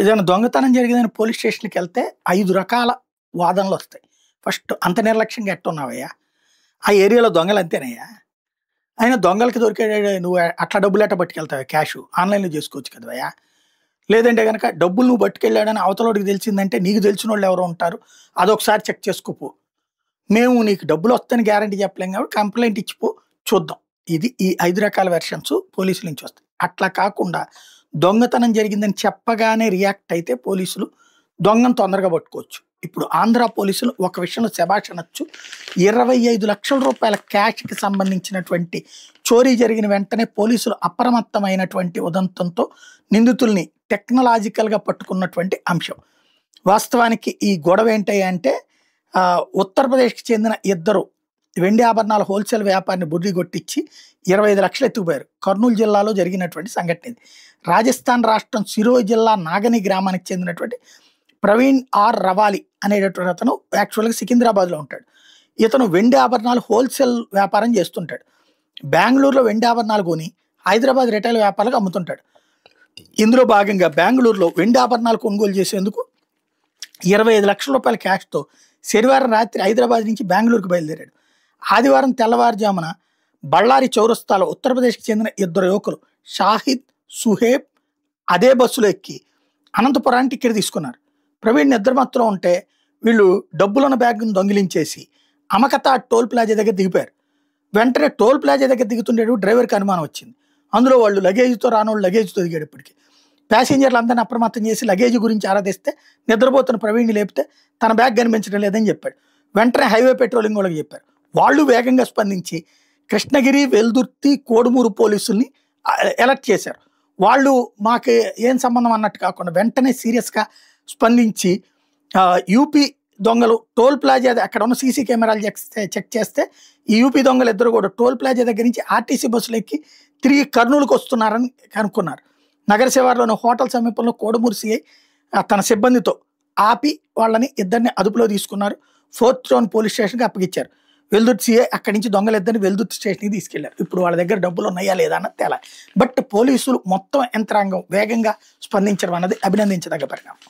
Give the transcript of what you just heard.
ఏదైనా దొంగతనం జరిగిందని పోలీస్ స్టేషన్‌కెళ్తే 5 రకాల వాదనలొస్తాయి. ఫస్ట్ అంత నిర్లక్ష్యంగా ఎట్టున్నావయ్యా? ఆ ఏరియాలో దొంగలు అంతేనయ్యా? అయినా దొంగలకి దొరికే నువ్వు అట్లా డబ్బులెట్టా పట్టుకెళ్తావా క్యాషు? ఆన్‌లైన్‌లో చేసుకోవచ్చు కదవయ్యా! లేదంటే గనక డబ్బులు నువ్వు పట్టుకెళ్ళాడని అవతలోడికి తెలిసిందంటే నీకు తెలిసినోళ్ళు ఎవరో ఉంటారు. అదొకసారి చెక్ చేసుకోపో. మేము నీకు డబ్బులొస్తాయని గ్యారంటీ చెప్పలేం కాబట్టి కంప్లెయింట్ ఇచ్చిపో చూద్దాం. ఇది ఈ 5 రకాల వెర్షన్స్ పోలీసుల నుంచి వస్తాయి. అట్లా కాకుండా దొంగతనం జరిగిందని చెప్పగానే రియాక్ట్ అయితే పోలీసులు దొంగను తొందరగా పట్టుకోవచ్చు. ఇప్పుడు ఆంధ్ర పోలీసులు ఒక విషయంలో శభాష్ అనొచ్చు. 25,00,000 రూపాయల క్యాష్‌కి సంబంధించినటువంటి చోరీ జరిగిన వెంటనే పోలీసులు అప్రమత్తమైనటువంటి ఉదంతంతో నిందితుల్ని టెక్నాలాజికల్‌గా పట్టుకున్నటువంటి అంశం. వాస్తవానికి ఈ గొడవ ఏంటంటే ఉత్తరప్రదేశ్‌కి చెందిన ఇద్దరు వెండి ఆభరణాల హోల్‌సేల్ వ్యాపారిని బుర్రి కొట్టించి 25,00,000 ఎత్తుకుపోయారు. కర్నూలు జిల్లాలో జరిగినటువంటి సంఘటన ఇది. రాజస్థాన్ రాష్ట్రం సిరోయ్ జిల్లా నాగని గ్రామానికి చెందినటువంటి ప్రవీణ్ ఆర్ రవాలి అనేటటువంటి అతను యాక్చువల్‌గా సికింద్రాబాద్‌లో ఉంటాడు. ఇతను వెండి ఆభరణాలు హోల్‌సేల్ వ్యాపారం చేస్తుంటాడు. బెంగుళూరులో వెండి ఆభరణాలు కొని హైదరాబాద్ రిటైల్ వ్యాపారులకు అమ్ముతుంటాడు. ఇందులో భాగంగా బెంగుళూరులో వెండి ఆభరణాలు కొనుగోలు చేసేందుకు 25,00,000 రూపాయల క్యాష్‌తో శనివారం రాత్రి హైదరాబాద్ నుంచి బెంగుళూరుకు బయలుదేరాడు. ఆదివారం తెల్లవారుజామున బళ్ళారి చౌరస్తాలో ఉత్తరప్రదేశ్‌కి చెందిన ఇద్దరు యువకులు షాహిద్, సుహేబ్ అదే బస్సులో ఎక్కి అనంతపురానికి టికెట్ తీసుకున్నారు. ప్రవీణ్ నిద్రమత్తులో ఉంటే వీళ్ళు డబ్బులున్న బ్యాగ్‌ను దొంగిలించేసి అమకతా టోల్ ప్లాజా దగ్గర దిగిపోయారు. వెంటనే టోల్ ప్లాజా దగ్గర దిగుతుండేటప్పుడు డ్రైవర్‌కి అనుమానం వచ్చింది. అందులో వాళ్ళు లగేజ్‌తో రానోళ్ళు లగేజ్‌తో దిగాడు ఇప్పటికి. ప్యాసింజర్లందరినీ అప్రమత్తం చేసి లగేజ్ గురించి ఆరాధిస్తే నిద్రపోతున్న ప్రవీణ్‌ని లేపితే తన బ్యాగ్ కనిపించడం లేదని చెప్పాడు. వెంటనే హైవే పెట్రోలింగ్ వాళ్ళకి చెప్పారు. వాళ్ళు వేగంగా స్పందించి కృష్ణగిరి, వెల్దుర్తి, కోడుమూరు పోలీసుల్ని అలర్ట్ చేశారు. వాళ్ళు మాకు ఏం సంబంధం అన్నట్టు కాకుండా వెంటనే సీరియస్‌గా స్పందించి యూపీ దొంగలు టోల్ ప్లాజా అక్కడ ఉన్న సీసీ కెమెరాలు చెక్ చేస్తే ఈ యూపీ దొంగలు ఇద్దరు కూడా టోల్ ప్లాజా దగ్గర నుంచి ఆర్టీసీ బస్సులు ఎక్కి తిరిగి కర్నూలుకు వస్తున్నారని కనుక్కున్నారు. నగర శివారులోని హోటల్ సమీపంలో కోడుమూరు సిఐ తన సిబ్బందితో ఆపి వాళ్ళని ఇద్దరిని అదుపులో తీసుకున్నారు. 4th జోన్ పోలీస్ స్టేషన్‌కి అప్పగించారు. వెల్దుర్తి సిఐ అక్కడి నుంచి దొంగలిద్దరిని వెల్దుర్తి స్టేషన్‌కి తీసుకెళ్లారు. ఇప్పుడు వాళ్ళ దగ్గర డబ్బులు ఉన్నాయా లేదా అన్నది తేలాలి. బట్ పోలీసులు మొత్తం యంత్రాంగం వేగంగా స్పందించడం అన్నది అభినందించదగ్గ పరిణామం.